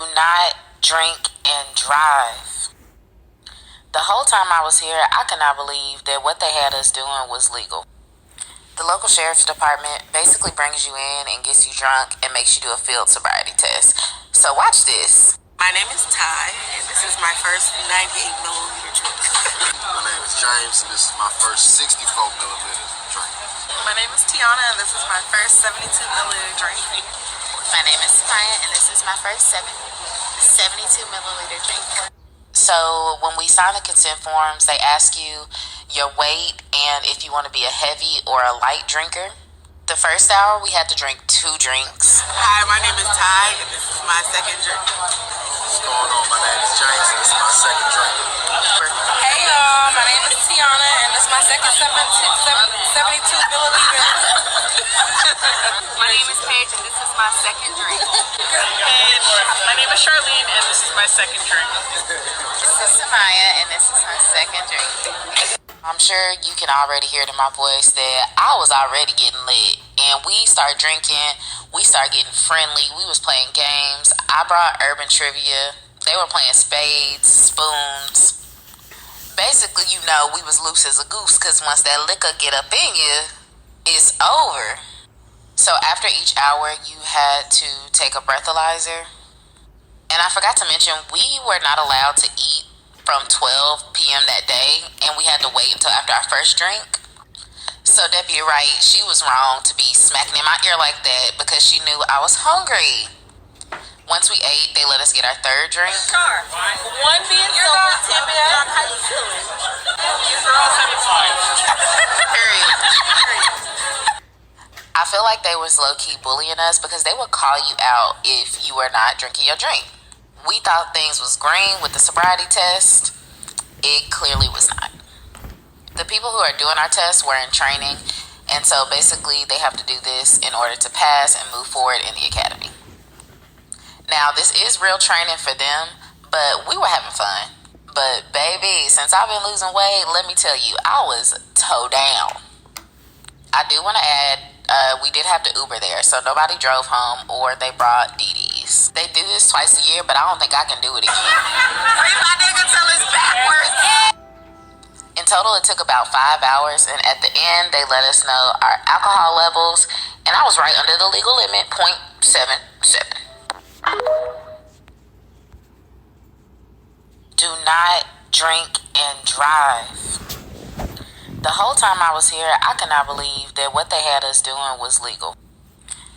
Do not drink and drive. The whole time I was here, I could not believe that what they had us doing was legal. The local sheriff's department basically brings you in and gets you drunk and makes you do a field sobriety test. So watch this. My name is Ty, and this is my first 98 milliliter drink. My name is James, and this is my first 64 milliliter drink. My name is Tiana, and this is my first 72 milliliter drink. My name is Samaya, and this is my first 72 milliliter drink. So when we sign the consent forms, they ask you your weight and if you want to be a heavy or a light drinker. The first hour, we had to drink 2 drinks. Hi, my name is Ty, and this is my second drink. What's going on? My name is James, and this is my second drink. Hey y'all, my name is Tiana, and this is my second 72 milliliter. My name is Paige, and this is my second drink. Paige, my name is Charlene, and this is my second drink. This is Samaya, and this is my second drink. I'm sure you can already hear it in my voice that I was already getting lit. And we started drinking, we started getting friendly, we was playing games. I brought urban trivia, they were playing spades, spoons. Basically, we was loose as a goose, because once that liquor get up in you, it's over. So after each hour, you had to take a breathalyzer. And I forgot to mention, we were not allowed to eat from 12 p.m. that day, and we had to wait until after our first drink. So Deputy Wright, she was wrong to be smacking in my ear like that because she knew I was hungry. Once we ate, they let us get our third drink. Sure. One being sober, 10 being drunk. How you feeling? Girl 75. Period. I feel like they was low-key bullying us because they would call you out if you were not drinking your drink. We thought things was green with the sobriety test. It clearly was not. The people who are doing our tests were in training, and so basically they have to do this in order to pass and move forward in the academy. Now, this is real training for them, but we were having fun. But baby, since I've been losing weight, let me tell you, I was toe down. I do want to add, we did have to Uber there, so nobody drove home or they brought DDs. They do this twice a year, but I don't think I can do it again. Free my nigga till it's backwards. In total, it took about 5 hours, and at the end, they let us know our alcohol levels, and I was right under the legal limit, 0.77. Do not drink and drive. The whole time I was here, I could not believe that what they had us doing was legal.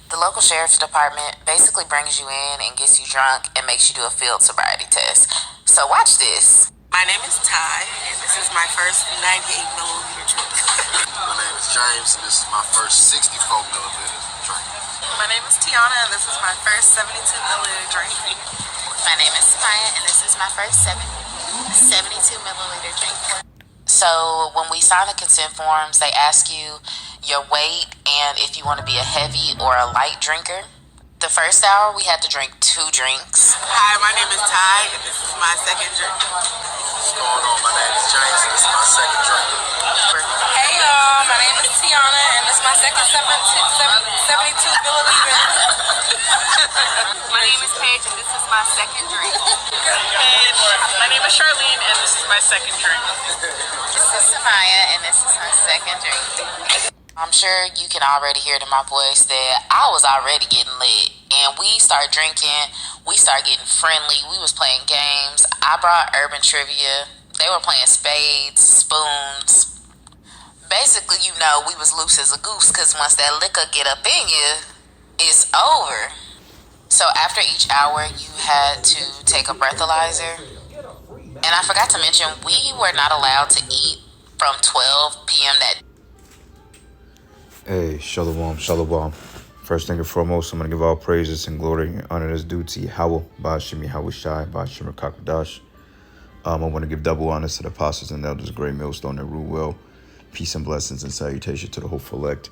The local sheriff's department basically brings you in and gets you drunk and makes you do a field sobriety test. So watch this. My name is Ty, and this is my first 98 milliliter drink. My name is James, and this is my first 64 milliliter drink. My name is Tiana, and this is my first 72 milliliter drink. My name is Samaya, and this is my first 72 milliliter drink. So when we sign the consent forms, they ask you your weight and if you want to be a heavy or a light drinker. The first hour, we had to drink 2 drinks. Hi, my name is Ty, and this is my second drink. What's going on? My name is James, and this is my second drink. Hey y'all, my name is Tiana, and this is my second 72 milliliter. My name is Paige, and this is my second drink. Paige, my name is Charlene, and this is my second drink. This is Samaya, and this is my second drink. I'm sure you can already hear it in my voice that I was already getting lit. And we started drinking, we started getting friendly, we was playing games. I brought urban trivia, they were playing spades, spoons. Basically, we was loose as a goose because once that liquor get up in you, it's over. So after each hour, you had to take a breathalyzer. And I forgot to mention, we were not allowed to eat from 12 p.m. that day. Hey, Shalom, Shalom. First thing and foremost, I'm going to give all praises and glory and honor that's due to Yahweh, Ba'ashim Yahweh Shai, Ba'ashim Rakakadash. I want to give double honors to the apostles and elders, great millstone that rule well. Peace and blessings and salutation to the hopeful elect.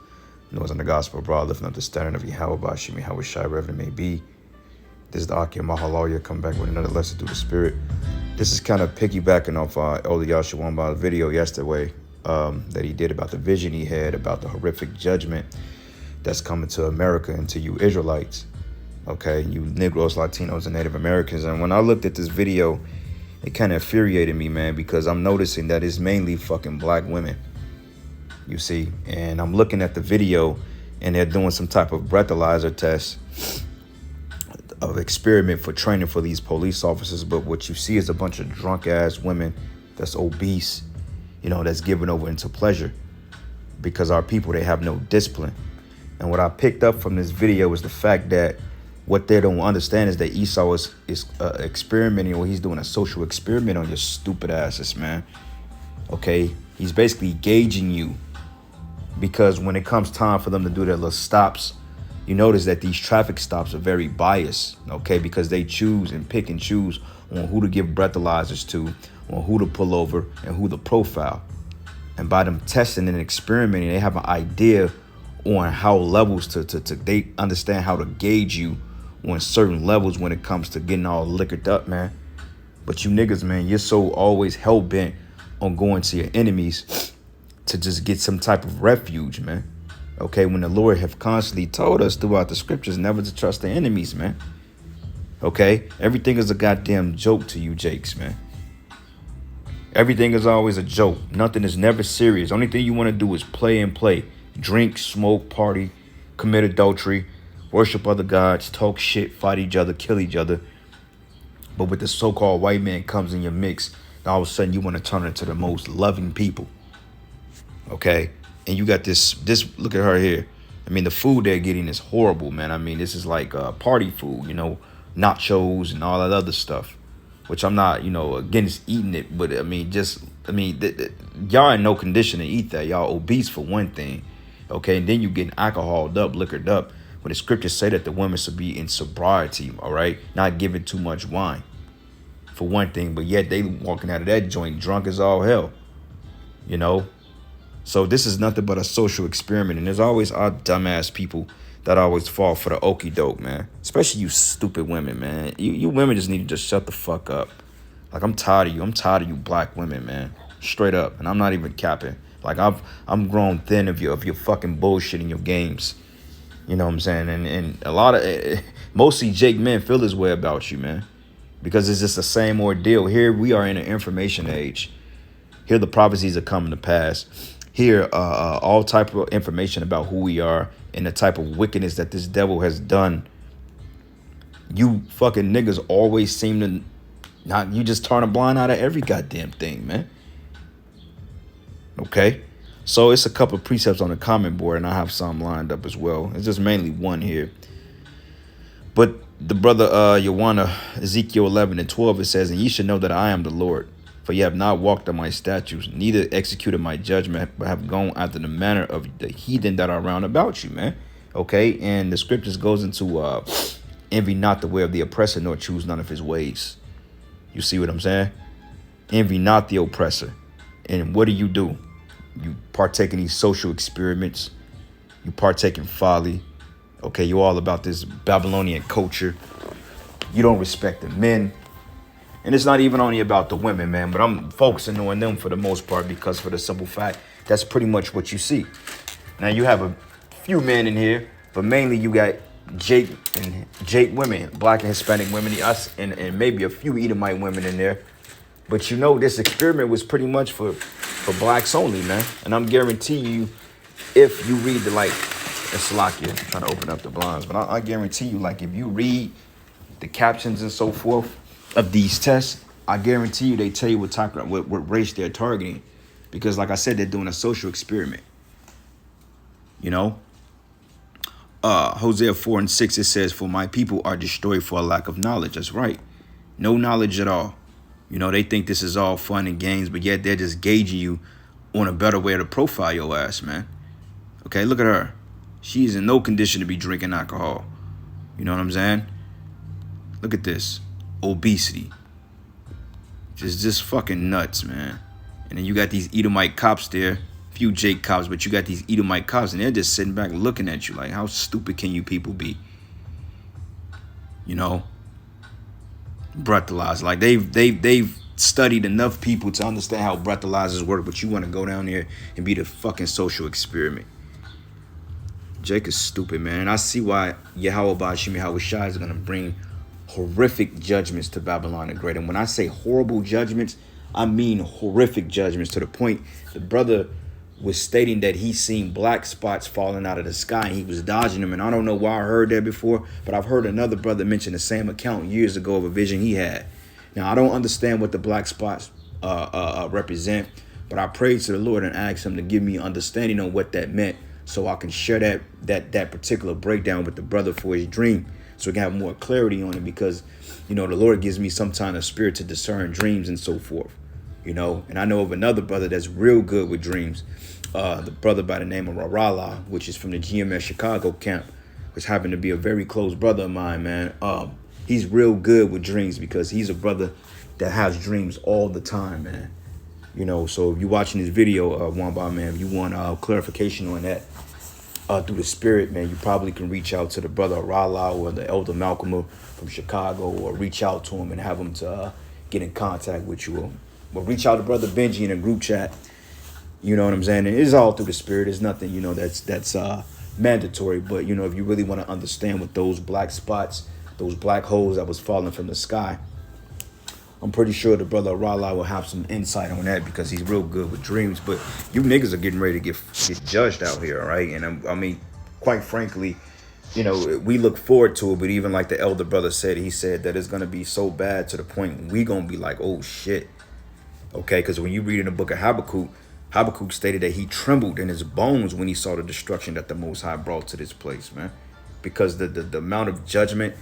Knows on the gospel abroad, lifting up the standard of Yahweh, Ba'ashim Yahweh Shai, wherever it may be. This is the Akim Mahalaya, come back with another lesson through the Spirit. This is kind of piggybacking off Elder Yahshua video yesterday that he did about the vision he had about the horrific judgment that's coming to America and to you Israelites. Okay, you Negroes, Latinos, and Native Americans. And when I looked at this video, it kind of infuriated me, man, because I'm noticing that it's mainly fucking black women. You see, and I'm looking at the video, and they're doing some type of breathalyzer test of experiment for training for these police officers. But what you see is a bunch of drunk ass women that's obese, you know, that's given over into pleasure, because our people, they have no discipline. And what I picked up from this video is the fact that what they don't understand is that Esau is experimenting, or he's doing a social experiment on your stupid asses, man. Okay, he's basically gauging you, because when it comes time for them to do their little stops, you notice that these traffic stops are very biased, okay, because they choose and pick and choose on who to give breathalyzers to, on who to pull over, and who to profile. And by them testing and experimenting, they have an idea on how levels to they understand how to gauge you on certain levels when it comes to getting all liquored up, man. But you niggas, man, you're so always hell-bent on going to your enemies to just get some type of refuge, man. Okay, when the Lord have constantly told us throughout the scriptures never to trust the enemies, man. Okay, everything is a goddamn joke to you, Jakes, man. Everything is always a joke. Nothing is never serious. Only thing you want to do is play and play. Drink, smoke, party, commit adultery, worship other gods, talk shit, fight each other, kill each other. But with the so-called white man comes in your mix, all of a sudden you want to turn into the most loving people. Okay? And you got this, look at her here. I mean, the food they're getting is horrible, man. I mean, this is like party food, you know, nachos and all that other stuff, which I'm not, you know, against eating it. But I mean, y'all in no condition to eat that. Y'all obese for one thing. Okay, and then you getting alcoholed up, liquored up. But the scriptures say that the women should be in sobriety, all right? Not giving too much wine, for one thing. But yet they walking out of that joint drunk as all hell, you know? So this is nothing but a social experiment. And there's always our dumbass people that always fall for the okie doke, man. Especially you stupid women, man. You women just need to just shut the fuck up. Like, I'm tired of you. I'm tired of you black women, man. Straight up. And I'm not even capping. Like, I'm grown thin of your fucking bullshit in your games. You know what I'm saying? And a lot of, mostly Jake men feel this way about you, man. Because it's just the same ordeal. Here we are in an information age. Here the prophecies are coming to pass. Here, all type of information about who we are and the type of wickedness that this devil has done. You fucking niggas always seem to you just turn a blind eye to every goddamn thing, man. Okay, so it's a couple of precepts on the comment board, and I have some lined up as well. It's just mainly one here. But the brother Yohanna, Ezekiel 11:12, it says, "And ye should know that I am the Lord, for ye have not walked on my statutes, neither executed my judgment, but have gone after the manner of the heathen that are round about you," man. Okay, and the scriptures goes into envy not the way of the oppressor, nor choose none of his ways. You see what I'm saying? Envy not the oppressor. And what do? You partake in these social experiments. You partake in folly. Okay, you're all about this Babylonian culture. You don't respect the men. And it's not even only about the women, man, but I'm focusing on them for the most part, because for the simple fact, that's pretty much what you see. Now, you have a few men in here, but mainly you got Jake women, black and Hispanic women, us, and maybe a few Edomite women in there. But you know, this experiment was pretty much for blacks only, man. And I'm guaranteeing you, if you read the, like, it's Salakia, I'm trying to open up the blinds, but I guarantee you, like, if you read the captions and so forth of these tests, I guarantee you they tell you what race they're targeting. Because, like I said, they're doing a social experiment. You know? Hosea 4:6, it says, "For my people are destroyed for a lack of knowledge." That's right. No knowledge at all. You know, they think this is all fun and games, but yet they're just gauging you on a better way to profile your ass, man. Okay, look at her. She's in no condition to be drinking alcohol. You know what I'm saying? Look at this. Obesity. Just fucking nuts, man. And then you got these Edomite cops there. Few Jake cops, but you got these Edomite cops, and they're just sitting back looking at you like, how stupid can you people be? You know? Breathalyzer. Like, they've studied enough people to understand how breathalyzers work, but you want to go down there and be the fucking social experiment. Jake is stupid, man. And I see why Yahweh Bashim Yahweh Shai is going to bring horrific judgments to Babylon the Great. And when I say horrible judgments, I mean horrific judgments, to the point the brother was stating that he seen black spots falling out of the sky and he was dodging them. And I don't know why I heard that before, but I've heard another brother mention the same account years ago of a vision he had. Now, I don't understand what the black spots represent, but I prayed to the Lord and asked him to give me understanding on what that meant, so I can share that particular breakdown with the brother for his dream, so we can have more clarity on it. Because, you know, the Lord gives me some kind of spirit to discern dreams and so forth, you know. And I know of another brother that's real good with dreams, the brother by the name of Rarala, which is from the GMS Chicago camp, which happened to be a very close brother of mine, man. He's real good with dreams because he's a brother that has dreams all the time, man. You know, so if you're watching this video, one by man, if you want clarification on that through the spirit, man, you probably can reach out to the brother Rala or the elder Malcolm from Chicago, or reach out to him and have him to get in contact with you. Or reach out to brother Benji in a group chat. You know what I'm saying? And it's all through the spirit. It's nothing, you know, that's mandatory. But, you know, if you really want to understand what those black spots, those black holes that was falling from the sky, I'm pretty sure the brother Rala will have some insight on that, because he's real good with dreams. But you niggas are getting ready to get judged out here, all right? And I mean, quite frankly, you know, we look forward to it. But even like the elder brother said, he said that it's going to be so bad to the point we going to be like, oh, shit. Okay, because when you read in the book of Habakkuk, Habakkuk stated that he trembled in his bones when he saw the destruction that the Most High brought to this place, man. Because the amount of judgment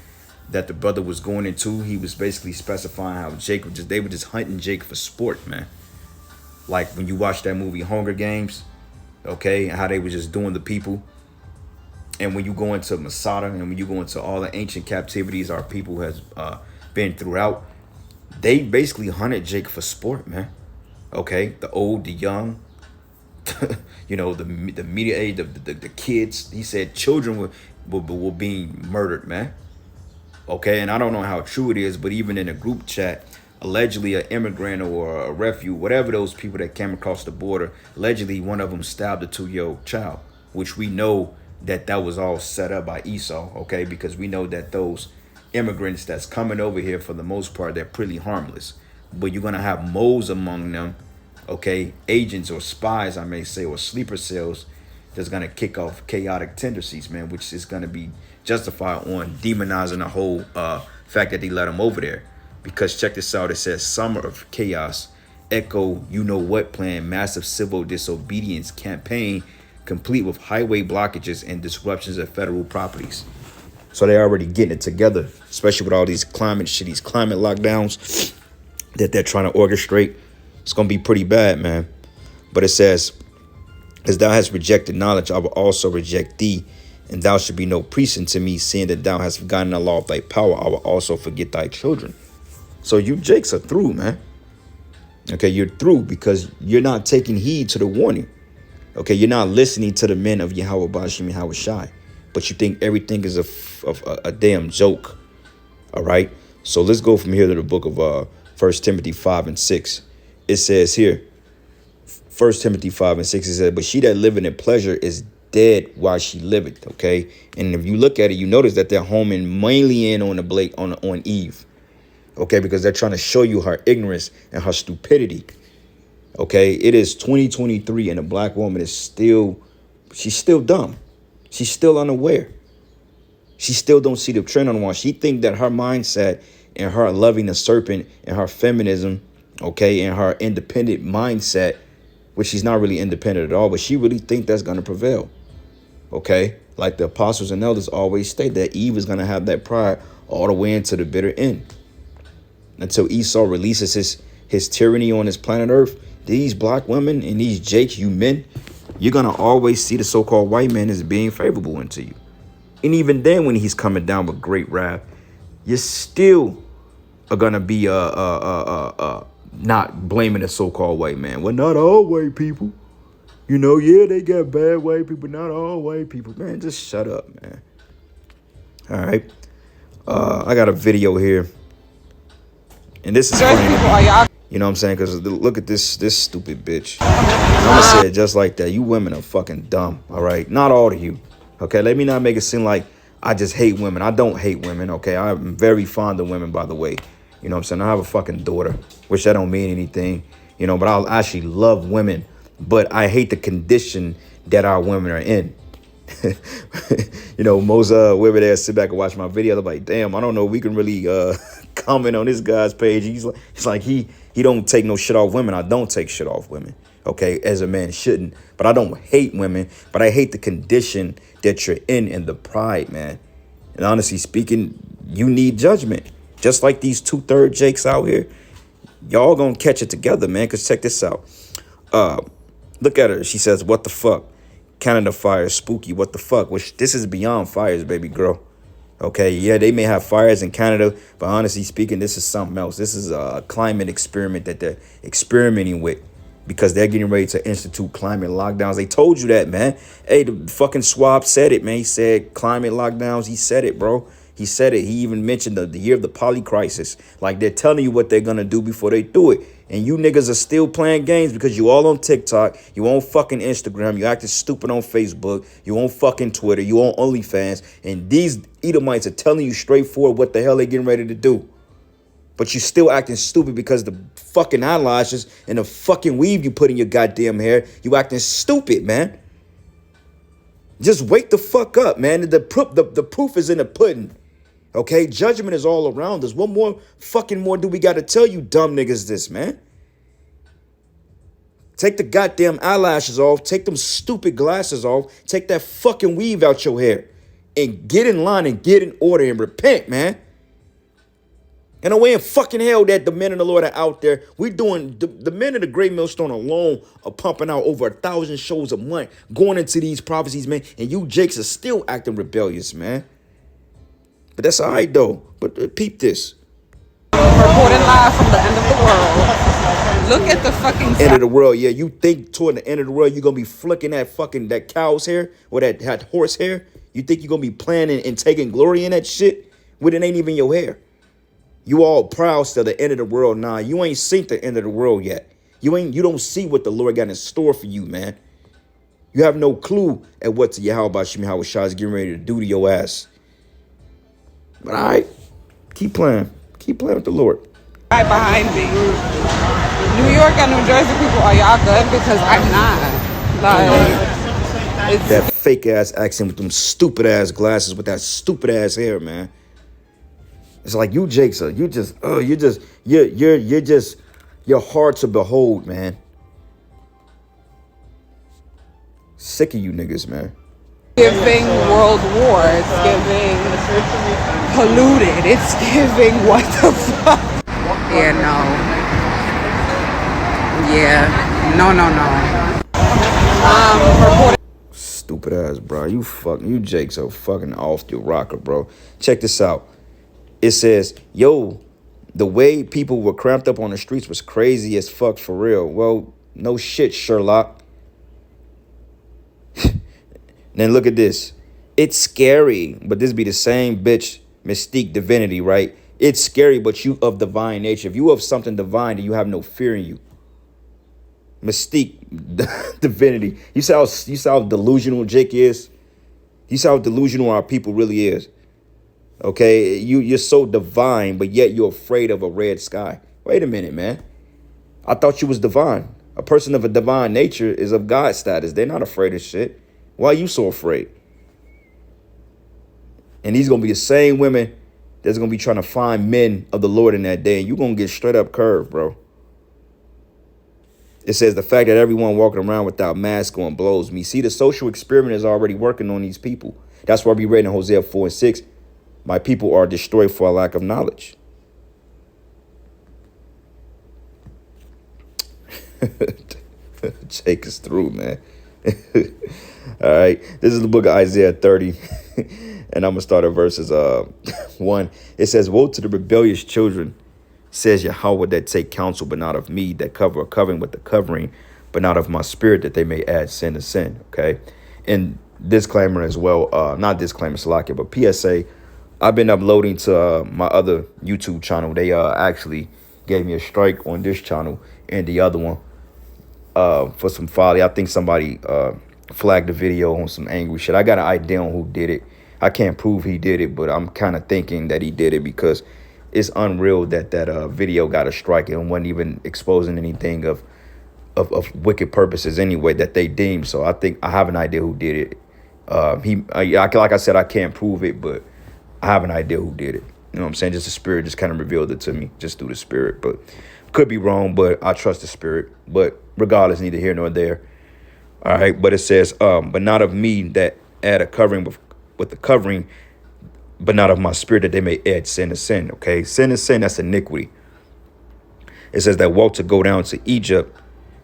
that the brother was going into, he was basically specifying how they were just hunting Jake for sport, man. Like when you watch that movie Hunger Games, okay, and how they were just doing the people. And when you go into Masada and when you go into all the ancient captivities our people has been throughout, they basically hunted Jake for sport, man. Okay, the old, the young, you know, the media age, the kids. He said children were being murdered, man. Okay, and I don't know how true it is, but even in a group chat, allegedly an immigrant or a refugee, whatever those people that came across the border, allegedly one of them stabbed a 2-year-old child, which we know that was all set up by Esau, okay, because we know that those immigrants that's coming over here, for the most part, they're pretty harmless. But you're going to have moles among them, okay, agents or spies, I may say, or sleeper cells that's going to kick off chaotic tendencies, man, which is going to be justified on demonizing the whole fact that they let them over there. Because check this out, it says summer of chaos, echo you know what plan, massive civil disobedience campaign complete with highway blockages and disruptions of federal properties. So they're already getting it together, especially with all these climate lockdowns that they're trying to orchestrate. It's going to be pretty bad, man. But it says, as thou hast rejected knowledge, I will also reject thee. And thou should be no priest unto me, seeing that thou hast forgotten the law of thy power. I will also forget thy children. So you Jakes are through, man. Okay, you're through because you're not taking heed to the warning. Okay, you're not listening to the men of Yahweh Bashim Yahweh Shai. But you think everything is a damn joke. All right. So let's go from here to the book of 1 Timothy 5 and 6. It says here, 1 Timothy 5 and 6, it says, but she that liveth in pleasure is dead while she liveth. Okay. And if you look at it, you notice that they're homing mainly in on on Eve. Okay. Because they're trying to show you her ignorance and her stupidity. Okay. It is 2023 and a black woman is she's still dumb. She's still unaware. She still don't see the trend on one. She think that her mindset and her loving the serpent and her feminism, okay, and her independent mindset, which she's not really independent at all, but she really think that's going to prevail. Okay, like the apostles and elders always state that Eve is going to have that pride all the way into the bitter end. Until Esau releases his tyranny on this planet Earth, these black women and these Jakes, you men, you're going to always see the so-called white man as being favorable into you. And even then, when he's coming down with great wrath, you still are going to be not blaming the so-called white man. Well, not all white people. You know, yeah, they got bad white people, not all white people. Man, just shut up, man. All right. I got a video here. And this is funny. You know what I'm saying? Because look at this stupid bitch. I'm going to say it just like that. You women are fucking dumb, all right? Not all of you, Okay, let me not make it seem like I just hate women. I don't hate women, okay? I'm very fond of women, by the way. You know what I'm saying? I have a fucking daughter, which that don't mean anything, you know, but I actually love women. But I hate the condition that our women are in. You know, most women there sit back and watch my video. They're like, damn, I don't know. We can really comment on this guy's page. He's like he don't take no shit off women. I don't take shit off women. Okay, as a man shouldn't. But I don't hate women. But I hate the condition that you're in and the pride, man. And honestly speaking, you need judgment. Just like these 2/3 Jakes out here. Y'all gonna catch it together, man. Cause check this out. Look at her. She says, what the fuck? Canada fires spooky. What the fuck? Which this is beyond fires, baby girl. Okay, yeah, they may have fires in Canada, but honestly speaking, this is something else. This is a climate experiment that they're experimenting with because they're getting ready to institute climate lockdowns. They told you that, man. Hey, the fucking Swab said it, man. He said climate lockdowns. He said it, bro. He said it. He even mentioned the year of the poly crisis. Like, they're telling you what they're going to do before they do it. And you niggas are still playing games because you all on TikTok. You on fucking Instagram. You acting stupid on Facebook. You on fucking Twitter. You on OnlyFans. And these Edomites are telling you straightforward what the hell they getting ready to do. But you still acting stupid because the fucking eyelashes and the fucking weave you put in your goddamn hair. You acting stupid, man. Just wake the fuck up, man. The proof is in the pudding. Okay, judgment is all around us. What more do we got to tell you dumb niggas this, man? Take the goddamn eyelashes off. Take them stupid glasses off. Take that fucking weave out your hair. And get in line and get in order and repent, man. And the way in fucking hell that the men of the Lord are out there. We doing, the men of the Great Millstone alone are pumping out over 1,000 shows a month. Going into these prophecies, man. And you Jakes are still acting rebellious, man. But that's all right, though. But peep this. Reporting live from the end of the world. Look at the fucking end of the world. Yeah, you think toward the end of the world you're going to be flicking that cow's hair or that horse hair? You think you're going to be planning and taking glory in that shit? When it ain't even your hair. You all proud still the end of the world. Nah, you ain't seen the end of the world yet. You don't see what the Lord got in store for you, man. You have no clue at what Yahweh Shemi Hawashai is getting ready to do to your ass. But all right, keep playing. Keep playing with the Lord. Right behind me. New York and New Jersey people, are y'all good? Because I'm not. Like, it's that fake ass accent with them stupid ass glasses with that stupid ass hair, man. It's like you Jakes are. You're hard to behold, man. Sick of you niggas, man. Giving world war. It's giving polluted. It's giving what the fuck? Yeah, no. Yeah. No. Stupid ass, bro. You Jakes are fucking off your rocker, bro. Check this out. It says, yo, the way people were cramped up on the streets was crazy as fuck for real. Well, no shit, Sherlock. Then look at this. It's scary, but this be the same bitch, Mystique Divinity, right? It's scary, but you of divine nature. If you of something divine, then you have no fear in you. Mystique Divinity. You see how delusional Jake is? You see how delusional our people really is? Okay, you're so divine, but yet you're afraid of a red sky. Wait a minute, man. I thought you was divine. A person of a divine nature is of God status. They're not afraid of shit. Why are you so afraid? And these going to be the same women that's going to be trying to find men of the Lord in that day. And you're going to get straight up curved, bro. It says the fact that everyone walking around without mask on blows me. See, the social experiment is already working on these people. That's why we read in Hosea 4:6. My people are destroyed for a lack of knowledge. Jake is through, man. All right. This is the book of Isaiah 30. And I'm going to start at verses 1. It says, woe to the rebellious children, says Yahweh, that take counsel, but not of me, that cover a covering with the covering, but not of my spirit, that they may add sin to sin. Okay. And disclaimer as well. Not disclaimer, Salakia, but PSA. I've been uploading to my other YouTube channel. They actually gave me a strike on this channel and the other one for some folly. I think somebody flagged the video on some angry shit. I got an idea on who did it. I can't prove he did it, but I'm kind of thinking that he did it because it's unreal that video got a strike and wasn't even exposing anything of wicked purposes anyway that they deemed. So I think I have an idea who did it. Like I said, I can't prove it, but I have an idea who did it. You know what I'm saying? Just the spirit just kind of revealed it to me, just through the spirit. But could be wrong, but I trust the spirit. But regardless, neither here nor there. All right, but it says, but not of me that add a covering with the covering, but not of my spirit that they may add sin to sin. Okay, sin to sin, that's iniquity. It says that walk to go down to Egypt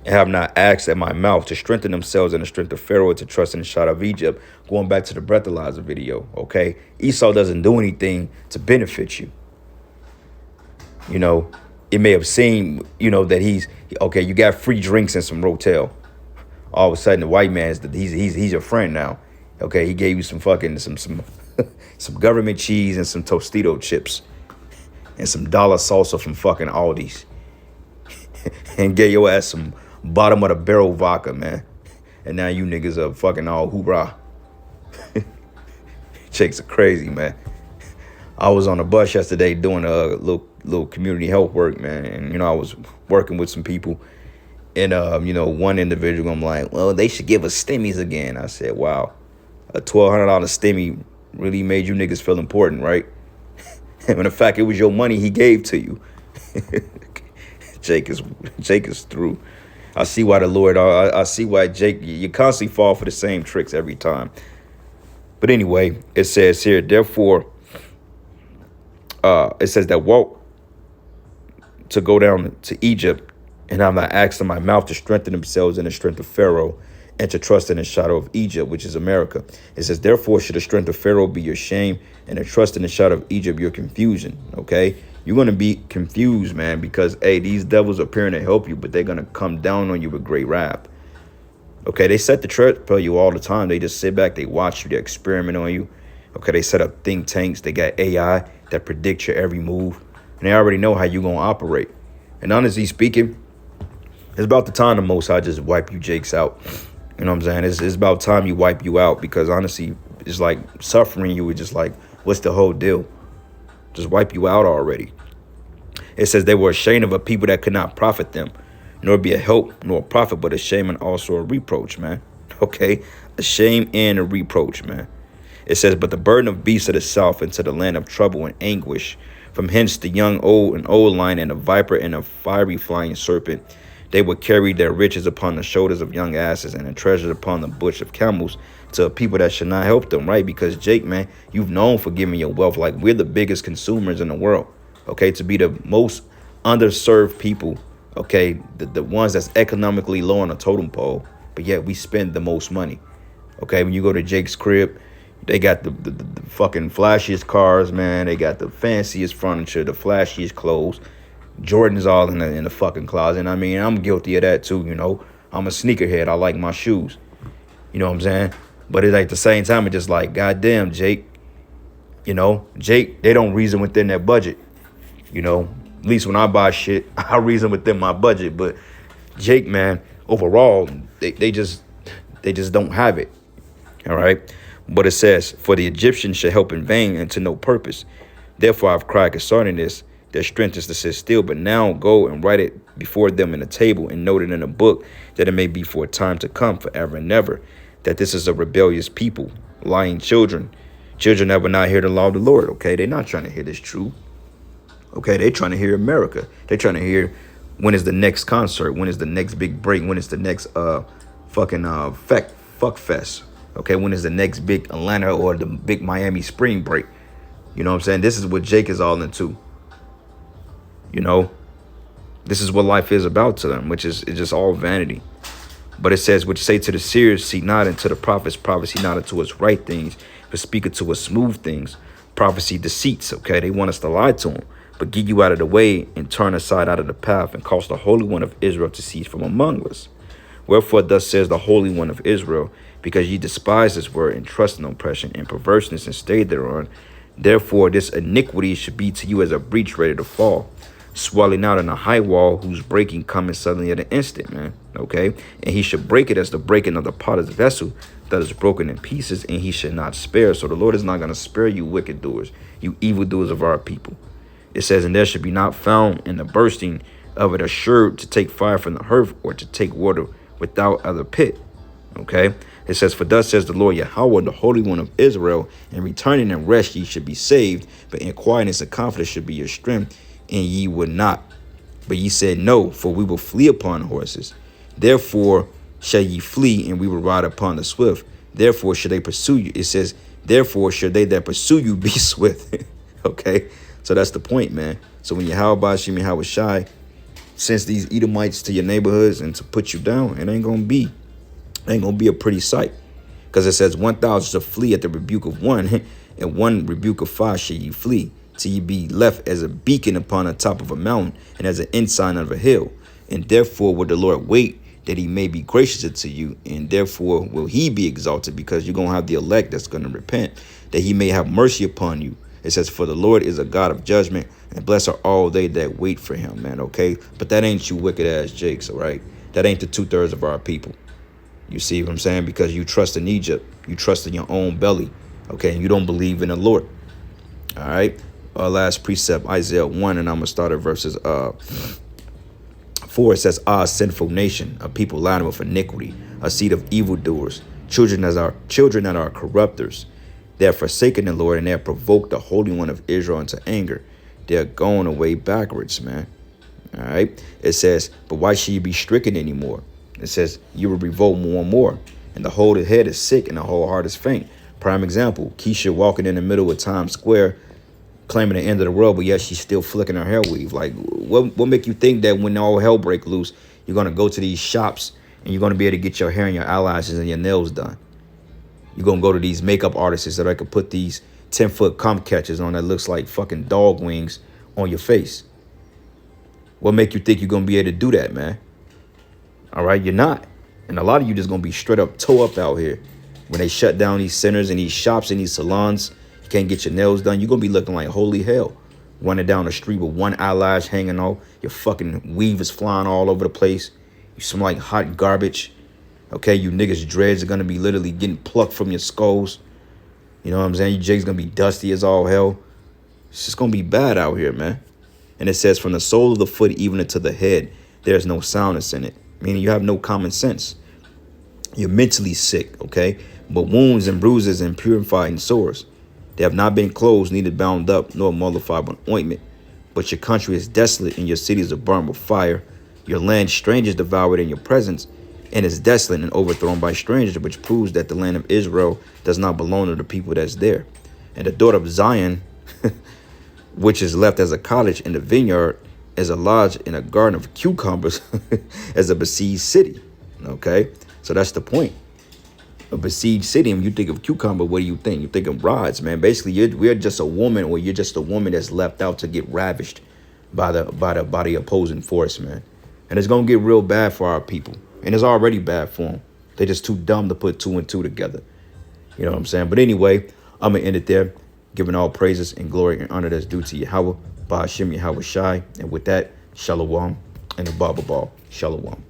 and have not asked at my mouth to strengthen themselves in the strength of Pharaoh, to trust in the shot of Egypt. Going back to the breathalyzer video, okay? Esau doesn't do anything to benefit you. You know, it may have seemed, you know, that he's, okay, you got free drinks and some Rotel. All of a sudden, the white man's, he's your friend now. Okay, he gave you some fucking, some some government cheese and some Tostito chips and some dollar salsa from fucking Aldi's. And gave your ass some bottom of the barrel vodka, man. And now you niggas are fucking all hoorah. Chicks are crazy, man. I was on a bus yesterday doing a little community health work, man. And, you know, I was working with some people. And, you know, one individual, I'm like, well, they should give us stimmies again. I said, wow, a $1,200 stimmy really made you niggas feel important, right? And in fact, it was your money he gave to you. Jake is through. I see why the Lord, I see why Jake, you constantly fall for the same tricks every time. But anyway, it says here, therefore, it says that walk to go down to Egypt and have not asked in my mouth to strengthen themselves in the strength of Pharaoh and to trust in the shadow of Egypt, which is America. It says, therefore, should the strength of Pharaoh be your shame and the trust in the shadow of Egypt your confusion, okay? You're going to be confused, man, because, hey, these devils are appearing to help you, but they're going to come down on you with great wrath. Okay, they set the trap for you all the time. They just sit back, they watch you, they experiment on you. Okay, they set up think tanks. They got AI that predict your every move. And they already know how you're going to operate. And honestly speaking, it's about the time the Most High just wipe you jakes out. You know what I'm saying? It's about time you wipe you out, because honestly, it's like suffering you is just like, what's the whole deal? Just wipe you out already. It says they were ashamed of a people that could not profit them, nor be a help nor a profit, but a shame and also a reproach, man. Okay, a shame and a reproach, man. It says, but the burden of beasts of the south into the land of trouble and anguish. From hence the young old lion and a viper and a fiery flying serpent. They would carry their riches upon the shoulders of young asses and the treasures upon the bush of camels to a people that should not help them, right? Because Jake, man, you've known for giving your wealth. Like, we're the biggest consumers in the world, okay? To be the most underserved people, okay? The ones that's economically low on a totem pole, but yet we spend the most money, okay? When you go to Jake's crib, they got the fucking flashiest cars, man. They got the fanciest furniture, the flashiest clothes. Jordan's all in the fucking closet. And I mean, I'm guilty of that too, you know. I'm a sneakerhead. I like my shoes. You know what I'm saying? But it's like at the same time, it's just like, goddamn, Jake. You know, Jake, they don't reason within their budget. You know, at least when I buy shit, I reason within my budget. But Jake, man, overall, they just don't have it. All right. But it says, for the Egyptians shall help in vain and to no purpose. Therefore I've cried concerning this. Their strength is to sit still, but now go and write it before them in a table and note it in a book, that it may be for a time to come, forever and ever, that this is a rebellious people, lying children. Children that will not hear the law of the Lord, okay? They're not trying to hear this truth. Okay, they're trying to hear America. They're trying to hear when is the next concert, when is the next big break, when is the next fuck fest. Okay, when is the next big Atlanta or the big Miami spring break? You know what I'm saying? This is what Jake is all into. You know, this is what life is about to them, which is it's just all vanity. But it says, which say to the seers, see not, and to the prophets, prophecy not unto us right things, but speak unto us smooth things. Prophecy deceits, okay? They want us to lie to them, but get you out of the way and turn aside out of the path and cause the Holy One of Israel to cease from among us. Wherefore thus says the Holy One of Israel, because ye despise this word and trust in oppression and perverseness and stay thereon. Therefore this iniquity should be to you as a breach ready to fall. swelling out in a high wall, whose breaking coming suddenly at an instant, man. Okay? And he should break it as the breaking of the potter's vessel that is broken in pieces, and he should not spare. So the Lord is not going to spare you wicked doers, you evildoers of our people. It says, and there should be not found in the bursting of it assured to take fire from the hearth, or to take water without other pit. Okay? It says, for thus says the Lord Yahweh, the Holy One of Israel, in returning and rest ye should be saved, but in quietness and confidence should be your strength, and ye would not. But ye said, no, for we will flee upon horses. Therefore shall ye flee, and we will ride upon the swift. Therefore should they pursue you. It says, therefore should they that pursue you be swift. Okay? So that's the point, man. So when Yahweh Shimi Hawashai sends these Edomites to your neighborhoods and to put you down, it ain't gonna be a pretty sight. Because it says 1,000 shall flee at the rebuke of one, and one rebuke of 5 shall ye flee, till ye be left as a beacon upon the top of a mountain, and as an ensign of a hill. And therefore will the Lord wait, that he may be gracious unto you, and therefore will he be exalted, because you're going to have the elect that's going to repent, that he may have mercy upon you. It says, for the Lord is a God of judgment, and blessed are all they that wait for him, man, okay? But that ain't you wicked ass jakes, all right? That ain't the 2/3 of our people. You see what I'm saying? Because you trust in Egypt. You trust in your own belly, okay? And you don't believe in the Lord, all right? Our last precept, Isaiah 1, and I'm going to start at verses 4. It says, sinful nation, a people laden with iniquity, a seed of evildoers, children that are corrupters. They have forsaken the Lord, and they have provoked the Holy One of Israel into anger. They are going away backwards, man. All right. It says, but why should you be stricken anymore? It says, you will revolt more and more. And the whole head is sick, and the whole heart is faint. Prime example, Keisha walking in the middle of Times Square, claiming the end of the world, but yet she's still flicking her hair weave. Like, what make you think that when all hell break loose, you're going to go to these shops and you're going to be able to get your hair and your eyelashes and your nails done? You're going to go to these makeup artists that I could put these 10-foot comb catchers on that looks like fucking dog wings on your face. What make you think you're going to be able to do that, man? All right, you're not. And a lot of you just going to be straight up toe up out here. When they shut down these centers and these shops and these salons, you can't get your nails done. You're going to be looking like holy hell. Running down the street with one eyelash hanging off. Your fucking weave is flying all over the place. You smell like hot garbage. Okay, you niggas' dreads are going to be literally getting plucked from your skulls. You know what I'm saying? Your jig's going to be dusty as all hell. It's just going to be bad out here, man. And it says, from the sole of the foot even into the head, there's no soundness in it. Meaning you have no common sense. You're mentally sick, okay? But wounds and bruises and purified and sores. They have not been closed, neither bound up, nor mollified with ointment. But your country is desolate, and your cities are burned with fire. Your land strangers devoured in your presence, and is desolate and overthrown by strangers, which proves that the land of Israel does not belong to the people that's there. And the daughter of Zion, which is left as a cottage in the vineyard, as a lodge in a garden of cucumbers, as a besieged city. Okay, so that's the point. A besieged city, and you think of cucumber, what do you think? You think of rods, man. Basically, we're just a woman, or you're just a woman that's left out to get ravished by the opposing force, man. And it's gonna get real bad for our people, and it's already bad for them. They're just too dumb to put 2 and 2 together. You know what I'm saying? But anyway, I'm gonna end it there, giving all praises and glory and honor that's due to Yahweh, Ba'ashem Yahweh Shai, and with that, Shalom and the Baba Ball. Shalom.